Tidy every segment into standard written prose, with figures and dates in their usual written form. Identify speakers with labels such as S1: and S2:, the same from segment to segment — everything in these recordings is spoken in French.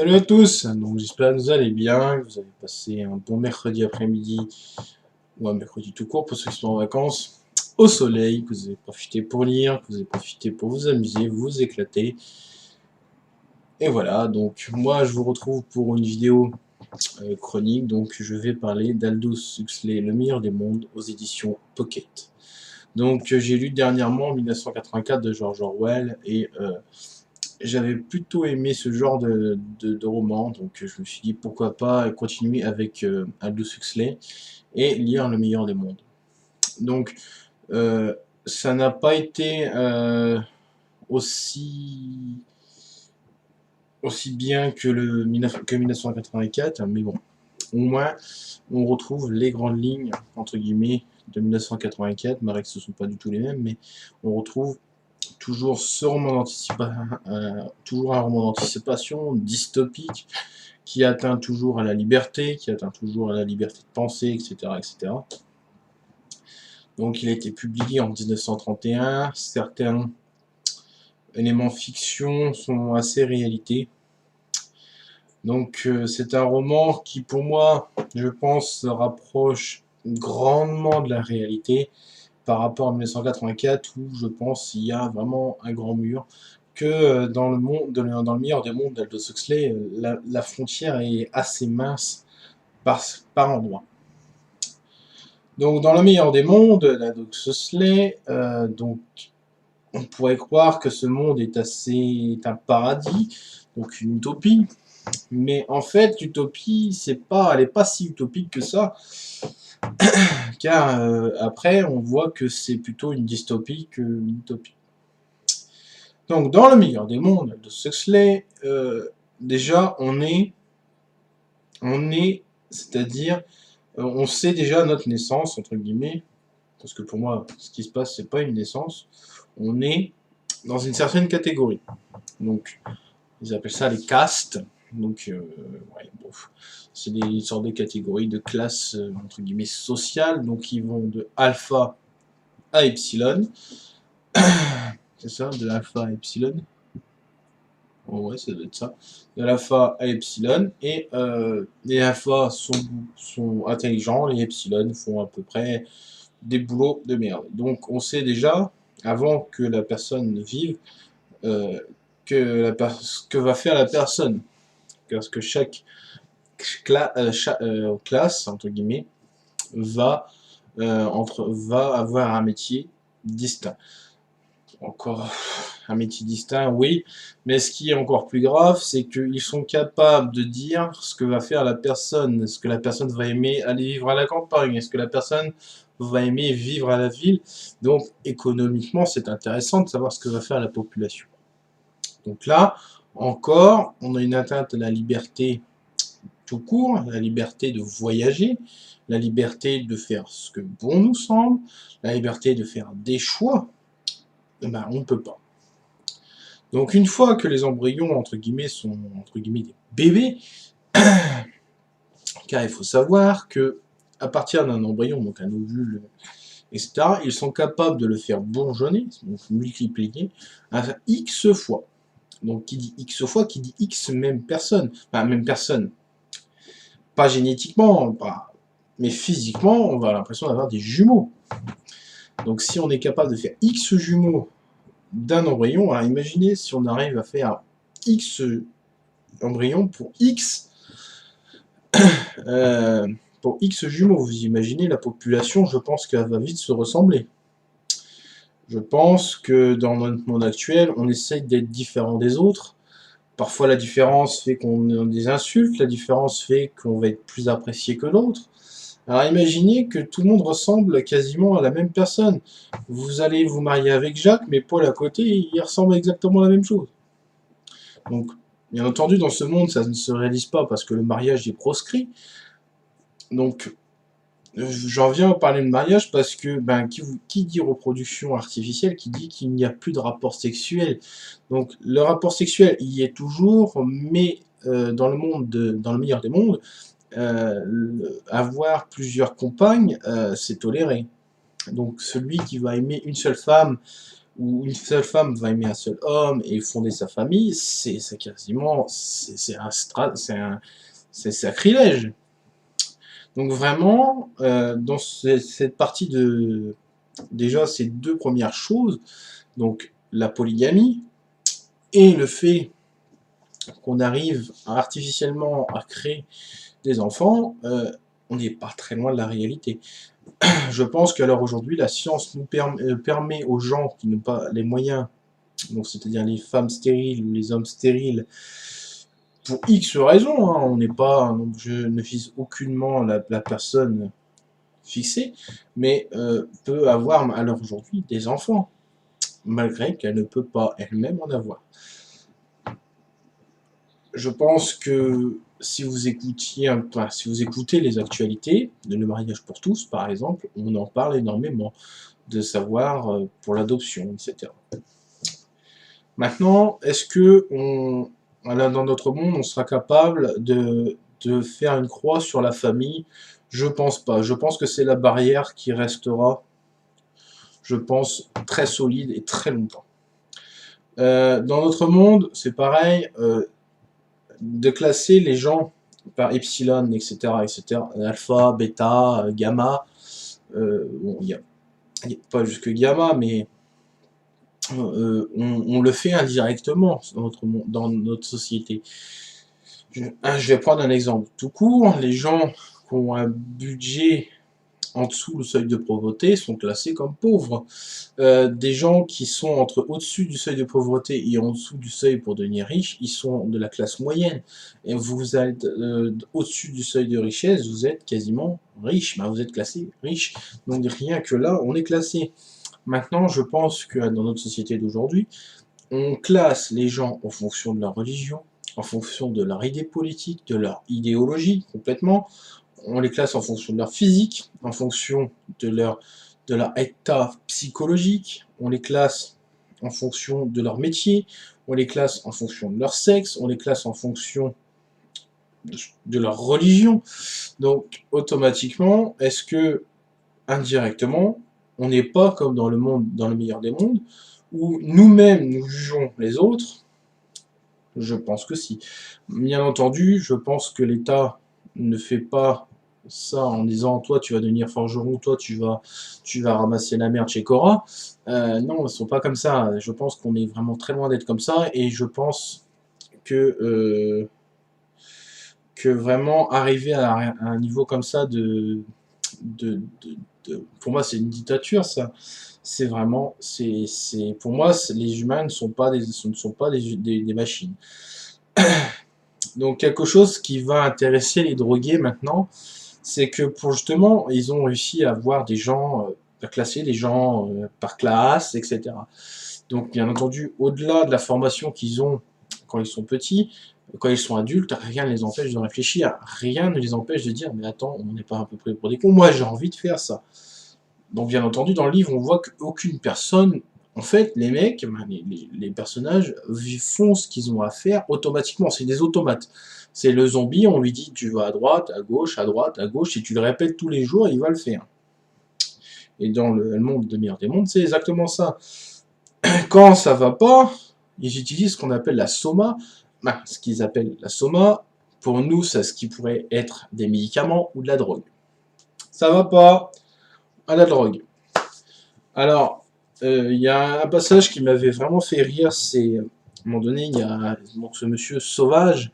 S1: Salut à tous, donc j'espère que vous allez bien, que vous avez passé un bon mercredi après-midi ou un mercredi tout court pour ceux qui sont en vacances, au soleil, que vous avez profité pour lire, que vous avez profité pour vous amuser, vous éclater. Et voilà, donc moi je vous retrouve pour une vidéo chronique, donc je vais parler d'Aldous Huxley, Le meilleur des mondes, aux éditions Pocket. Donc j'ai lu dernièrement 1984 de George Orwell et j'avais plutôt aimé ce genre de roman, donc je me suis dit pourquoi pas continuer avec Aldous Huxley et lire Le meilleur des mondes. Donc euh, ça n'a pas été aussi bien que 1984, mais bon, au moins on retrouve les grandes lignes entre guillemets de 1984, malgré que ce ne sont pas du tout les mêmes, mais on retrouve toujours un roman d'anticipation dystopique qui atteint toujours à la liberté, qui atteint toujours à la liberté de penser, etc., etc. Donc il a été publié en 1931. Certains éléments fiction sont assez réalité. Donc c'est un roman qui, pour moi, je pense, se rapproche grandement de la réalité par rapport à 1984 où je pense il y a vraiment un grand mur que dans le meilleur des mondes d'Aldous Huxley, la frontière est assez mince par endroits. Donc dans le meilleur des mondes d'Aldous Huxley, donc on pourrait croire que ce monde est un paradis, donc une utopie, mais en fait l'utopie elle est pas si utopique que ça, car après on voit que c'est plutôt une dystopie qu'une utopie. Donc dans le meilleur des mondes de Huxley, déjà c'est-à-dire on sait déjà notre naissance entre guillemets, parce que pour moi ce qui se passe c'est pas une naissance, on est dans une certaine catégorie. Donc ils appellent ça les castes. Donc ouais, bon, c'est des sortes de catégories de classes entre guillemets sociales, donc ils vont de alpha à epsilon. C'est ça, de alpha à epsilon. Oh ouais, ça doit être ça. De l'alpha à epsilon. Et les alpha sont intelligents, les epsilon font à peu près des boulots de merde. Donc on sait déjà, avant que la personne vive, euh, ce que va faire la personne. Parce que chaque classe, entre guillemets, va, va avoir un métier distinct. Encore un métier distinct, oui, mais ce qui est encore plus grave, c'est qu'ils sont capables de dire ce que va faire la personne, est-ce que la personne va aimer aller vivre à la campagne, est-ce que la personne va aimer vivre à la ville. Donc économiquement, c'est intéressant de savoir ce que va faire la population. Donc là, encore, on a une atteinte à la liberté tout court, la liberté de voyager, la liberté de faire ce que bon nous semble, la liberté de faire des choix. Ben, on ne peut pas. Donc une fois que les embryons, entre guillemets, sont entre guillemets des bébés, car il faut savoir que à partir d'un embryon, donc un ovule, etc., ils sont capables de le faire bourgeonner, donc multiplier, à X fois. Donc qui dit X fois, qui dit X même personne. Enfin, même personne. Pas génétiquement, mais physiquement, on va avoir l'impression d'avoir des jumeaux. Donc si on est capable de faire X jumeaux d'un embryon, alors imaginez si on arrive à faire X embryons pour X jumeaux. Vous imaginez la population, je pense qu'elle va vite se ressembler. Je pense que dans notre monde actuel, on essaye d'être différent des autres. Parfois la différence fait qu'on a des insultes, la différence fait qu'on va être plus apprécié que l'autre. Alors imaginez que tout le monde ressemble quasiment à la même personne. Vous allez vous marier avec Jacques, mais Paul à côté, il ressemble exactement à la même chose. Donc, bien entendu, dans ce monde, ça ne se réalise pas parce que le mariage est proscrit. Donc, j'en viens à parler de mariage parce que, ben, qui dit reproduction artificielle, qui dit qu'il n'y a plus de rapport sexuel. Donc, le rapport sexuel, il y est toujours, mais dans le meilleur des mondes, avoir plusieurs compagnes, c'est toléré. Donc celui qui va aimer une seule femme où une seule femme va aimer un seul homme et fonder sa famille, c'est quasiment, c'est un c'est sacrilège. Donc vraiment, dans cette partie de, déjà ces deux premières choses, donc la polygamie et le fait qu'on arrive artificiellement à créer des enfants, on n'est pas très loin de la réalité. Je pense qu'à l'heure aujourd'hui, la science nous permet aux gens qui n'ont pas les moyens, donc c'est-à-dire les femmes stériles ou les hommes stériles, pour X raisons, hein, on n'est pas, je ne vise aucunement la personne fixée, mais peut avoir à l'heure aujourd'hui des enfants, malgré qu'elle ne peut pas elle-même en avoir. Je pense que si vous écoutiez si vous écoutez les actualités de Le mariage pour tous, par exemple, on en parle énormément, de savoir pour l'adoption, etc. Maintenant, est-ce que dans notre monde, on sera capable de faire une croix sur la famille? Je pense pas. Je pense que c'est la barrière qui restera, je pense, très solide et très longtemps. Dans notre monde, c'est pareil, de classer les gens par epsilon, etc., etc., alpha, bêta, gamma, bon, il n'y a pas jusque gamma, mais on le fait indirectement dans notre société. Je vais prendre un exemple tout court. Les gens qui ont un budget en dessous du seuil de pauvreté sont classés comme pauvres. Des gens qui sont au-dessus du seuil de pauvreté et en dessous du seuil pour devenir riches, ils sont de la classe moyenne. Et vous êtes au-dessus du seuil de richesse, vous êtes quasiment riche. Ben, vous êtes classé riche. Donc rien que là, on est classé. Maintenant, je pense que dans notre société d'aujourd'hui, on classe les gens en fonction de leur religion, en fonction de leur idée politique, de leur idéologie complètement. On les classe en fonction de leur physique, en fonction de leur état psychologique. On les classe en fonction de leur métier. On les classe en fonction de leur sexe. On les classe en fonction de leur religion. Donc, automatiquement, est-ce que, indirectement, on n'est pas comme dans le monde, dans le meilleur des mondes, où nous-mêmes nous jugeons les autres? Je pense que si. Bien entendu, je pense que l'État ne fait pas ça en disant toi tu vas devenir forgeron, toi tu vas ramasser la merde chez Cora. Non, ils sont pas comme ça. Je pense qu'on est vraiment très loin d'être comme ça et je pense que vraiment arriver à un niveau comme ça pour moi c'est une dictature ça. C'est vraiment, pour moi les humains ne sont pas des machines. Donc quelque chose qui va intéresser les drogués maintenant, c'est que pour justement, ils ont réussi à avoir des gens, à classer les gens par classe, etc. Donc bien entendu, au-delà de la formation qu'ils ont quand ils sont petits, quand ils sont adultes, rien ne les empêche de réfléchir, rien ne les empêche de dire mais attends, on n'est pas à peu près pour des cons, moi j'ai envie de faire ça. Donc bien entendu, dans le livre, on voit qu'aucune personne, en fait, les mecs, les personnages font ce qu'ils ont à faire automatiquement, c'est des automates. C'est le zombie, on lui dit tu vas à droite, à droite, à gauche, si tu le répètes tous les jours, il va le faire. Et dans le monde de meilleur des mondes, c'est exactement ça. Quand ça va pas, ils utilisent ce qu'on appelle la soma. Ben, ce qu'ils appellent la soma, pour nous, c'est ce qui pourrait être des médicaments ou de la drogue. Ça va pas, à la drogue. Alors, il y a un passage qui m'avait vraiment fait rire, c'est à un moment donné, il y a donc, ce monsieur sauvage,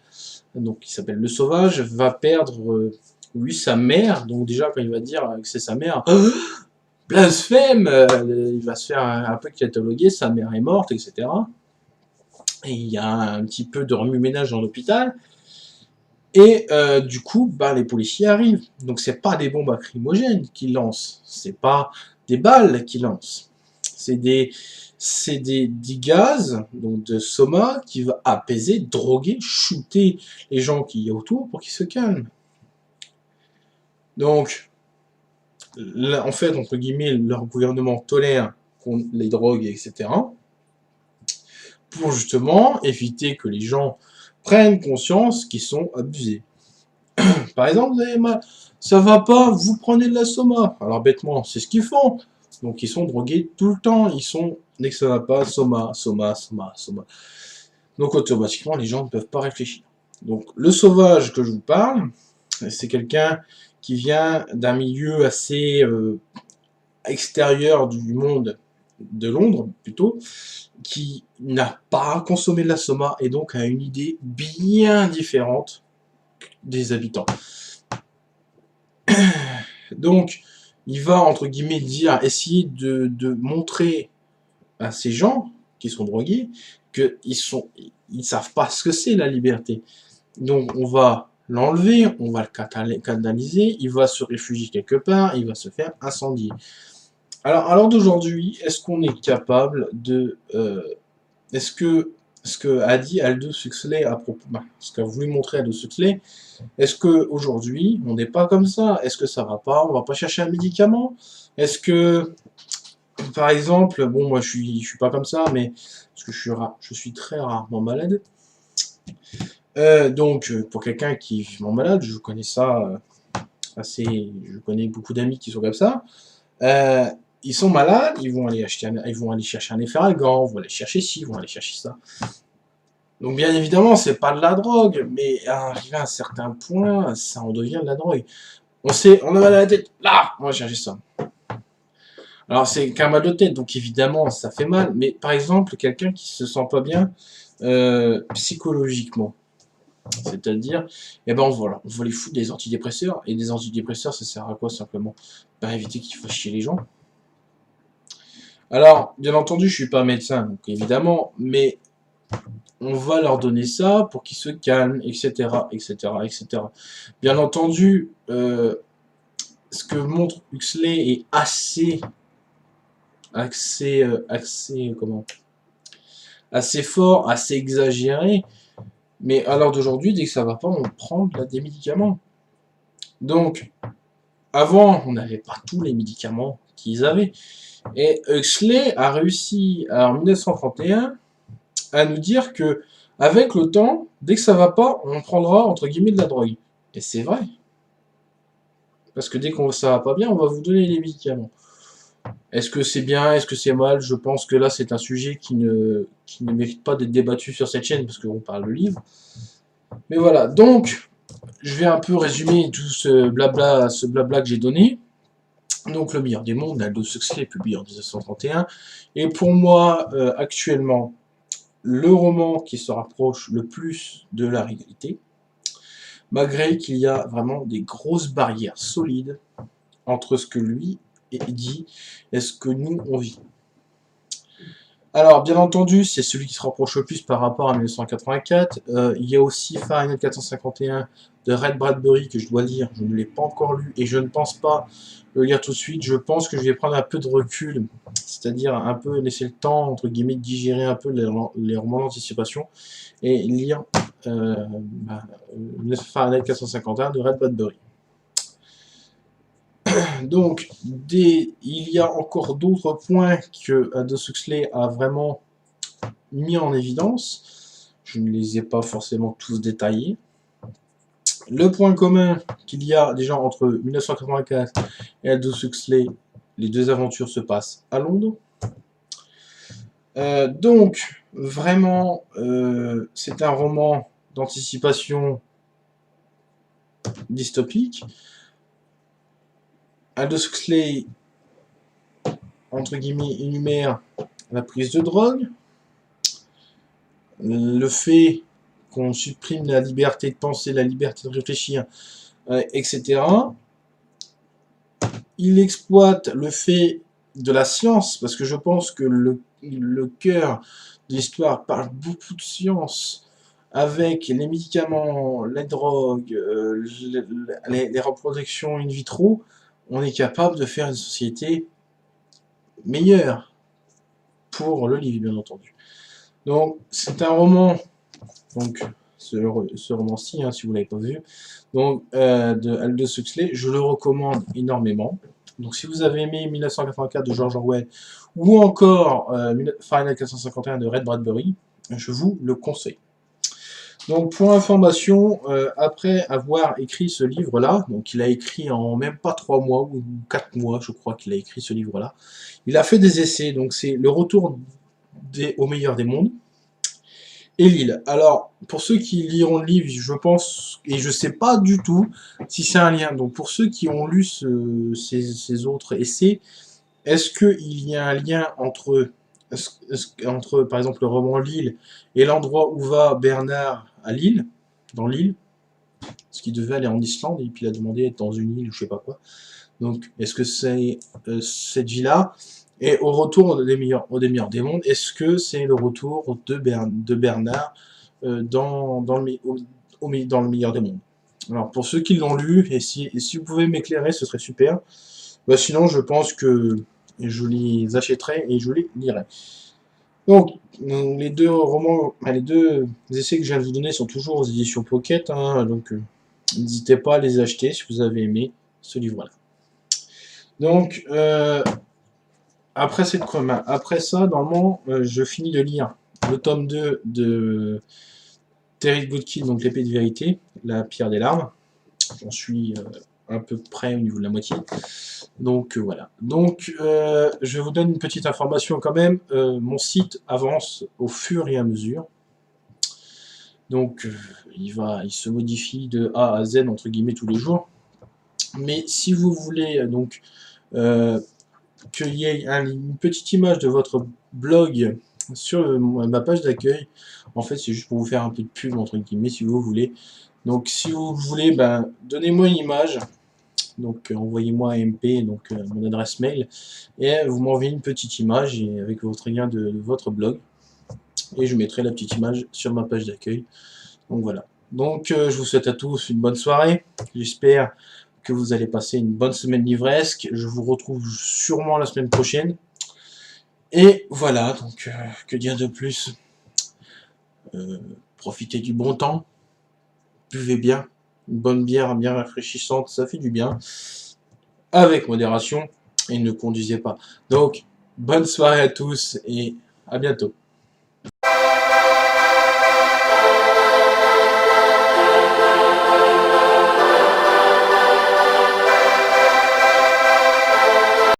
S1: donc qui s'appelle le sauvage, va perdre lui sa mère. Donc déjà quand il va dire que c'est sa mère, blasphème, il va se faire un peu cataloguer, sa mère est morte, etc. Et il y a un petit peu de remue-ménage dans l'hôpital. Et du coup, bah, les policiers arrivent. Donc c'est pas des bombes lacrymogènes qu'ils lancent, c'est pas des balles qu'ils lancent. C'est des gaz, donc de soma, qui va apaiser, droguer, shooter les gens qui y a autour pour qu'ils se calment. Donc, là, en fait, entre guillemets, leur gouvernement tolère les drogues, etc. pour justement éviter que les gens prennent conscience qu'ils sont abusés. Par exemple, vous avez mal, ça va pas, vous prenez de la soma. Alors bêtement, c'est ce qu'ils font. Donc ils sont drogués tout le temps, ils sont, dès que ça va pas, soma, soma, soma, soma. Donc automatiquement, les gens ne peuvent pas réfléchir. Donc le sauvage que je vous parle, c'est quelqu'un qui vient d'un milieu assez extérieur du monde de Londres, plutôt, qui n'a pas consommé de la soma et donc a une idée bien différente des habitants. Donc, il va, entre guillemets, dire, essayer de montrer à ces gens qui sont drogués ils savent pas ce que c'est la liberté. Donc, on va l'enlever, on va le canaliser, il va se réfugier quelque part, il va se faire incendier. Alors, à l'heure d'aujourd'hui, est-ce qu'on est capable de... est-ce que ce que a dit Aldous Huxley à propos... ce qu'a voulu montrer Aldous Huxley, est-ce qu'aujourd'hui, on n'est pas comme ça? Est-ce que ça va pas? On va pas chercher un médicament? Est-ce que, par exemple, bon, moi je suis pas comme ça, mais parce que je suis très rarement malade. Donc, pour quelqu'un qui est vivement malade, je connais ça assez. Je connais beaucoup d'amis qui sont comme ça. Euh, Ils sont malades, ils vont aller chercher un efferalgan, ils vont aller chercher ci, ils vont aller chercher ça. Donc bien évidemment, c'est pas de la drogue, mais arrivé à un certain point, ça en devient de la drogue. On a mal à la tête, là, on va chercher ça. Alors c'est qu'un mal de tête, donc évidemment ça fait mal, mais par exemple, quelqu'un qui se sent pas bien psychologiquement, c'est-à-dire, eh ben voilà, on va les foutre des antidépresseurs, et des antidépresseurs ça sert à quoi simplement? Ben éviter qu'il fasse chier les gens. Alors, bien entendu, je suis pas médecin, donc évidemment, mais on va leur donner ça pour qu'ils se calment, etc., etc., etc. Bien entendu, ce que montre Huxley est assez fort, assez exagéré, mais à l'heure d'aujourd'hui, dès que ça va pas, on prend des médicaments. Donc, avant, on n'avait pas tous les médicaments qu'ils avaient. Et Huxley a réussi, en 1931, à nous dire que, avec le temps, dès que ça va pas, on prendra, entre guillemets, de la drogue. Et c'est vrai. Parce que dès que ça va pas bien, on va vous donner les médicaments. Est-ce que c'est bien, est-ce que c'est mal? Je pense que là, c'est un sujet qui ne mérite pas d'être débattu sur cette chaîne, parce qu'on parle de livres. Mais voilà, donc, je vais un peu résumer tout ce blabla que j'ai donné. Donc, Le meilleur des mondes, Aldous Huxley, publié en 1931. Et pour moi, actuellement, le roman qui se rapproche le plus de la réalité, malgré qu'il y a vraiment des grosses barrières solides entre ce que lui dit et ce que nous, on vit. Alors, bien entendu, c'est celui qui se rapproche le plus par rapport à 1984. Il y a aussi Fahrenheit 451 de Ray Bradbury que je dois lire. Je ne l'ai pas encore lu et je ne pense pas le lire tout de suite. Je pense que je vais prendre un peu de recul, c'est-à-dire un peu laisser le temps, entre guillemets, de digérer un peu les romans d'anticipation et lire Fahrenheit 451 de Ray Bradbury. Donc, il y a encore d'autres points que Aldous Huxley a vraiment mis en évidence. Je ne les ai pas forcément tous détaillés. Le point commun qu'il y a déjà entre 1984 et Aldous Huxley, les deux aventures se passent à Londres. Donc, vraiment, c'est un roman d'anticipation dystopique. Aldous Huxley, entre guillemets, énumère la prise de drogue, le fait qu'on supprime la liberté de penser, la liberté de réfléchir, etc. Il exploite le fait de la science, parce que je pense que le cœur de l'histoire parle beaucoup de science, avec les médicaments, les drogues, les reproductions in vitro, on est capable de faire une société meilleure pour le livre, bien entendu. Donc, c'est un roman, donc ce roman-ci, hein, si vous ne l'avez pas vu, donc, de Aldous Huxley, je le recommande énormément. Donc, si vous avez aimé 1984 de George Orwell, ou encore Fahrenheit 451 de Ray Bradbury, je vous le conseille. Donc pour information, après avoir écrit ce livre-là, donc il a écrit en même pas 3 mois ou 4 mois, je crois qu'il a écrit ce livre-là, il a fait des essais, donc c'est le retour au meilleur des mondes et l'île. Alors pour ceux qui liront le livre, je pense, et je sais pas du tout si c'est un lien, donc pour ceux qui ont lu ces autres essais, est-ce qu'il y a un lien entre, entre par exemple le roman L'île et l'endroit où va Bernard à Lille, dans l'île, parce qu'il devait aller en Islande et puis il a demandé d'être dans une île ou je sais pas quoi. Donc est-ce que c'est cette vie-là? Et au retour des meilleurs des mondes, est-ce que c'est le retour de Bernard dans le meilleur des mondes? Alors pour ceux qui l'ont lu, et si vous pouvez m'éclairer, ce serait super. Bah, sinon, je pense que je les achèterai et je les lirai. Donc, les deux romans, les deux essais que je viens de vous donner sont toujours aux éditions Pocket, hein, donc n'hésitez pas à les acheter si vous avez aimé ce livre-là. Donc, après ça, normalement, je finis de lire le tome 2 de Terry Goodkill, donc l'épée de vérité, la pierre des larmes. J'en suis à peu près au niveau de la moitié. Donc voilà. Donc je vous donne une petite information quand même. Mon site avance au fur et à mesure. Donc il se modifie de A à Z entre guillemets tous les jours. Mais si vous voulez donc qu'il y ait une petite image de votre blog sur ma page d'accueil, en fait c'est juste pour vous faire un peu de pub entre guillemets si vous voulez. Donc si vous voulez, ben, donnez-moi une image. Donc envoyez-moi un MP, donc mon adresse mail, et vous m'envoyez une petite image avec votre lien de votre blog, et je mettrai la petite image sur ma page d'accueil. Donc voilà. Donc je vous souhaite à tous une bonne soirée. J'espère que vous allez passer une bonne semaine livresque. Je vous retrouve sûrement la semaine prochaine. Et voilà, donc que dire de plus? Profitez du bon temps, buvez bien, une bonne bière bien rafraîchissante, ça fait du bien. Avec modération et ne conduisez pas. Donc, bonne soirée à tous et à bientôt.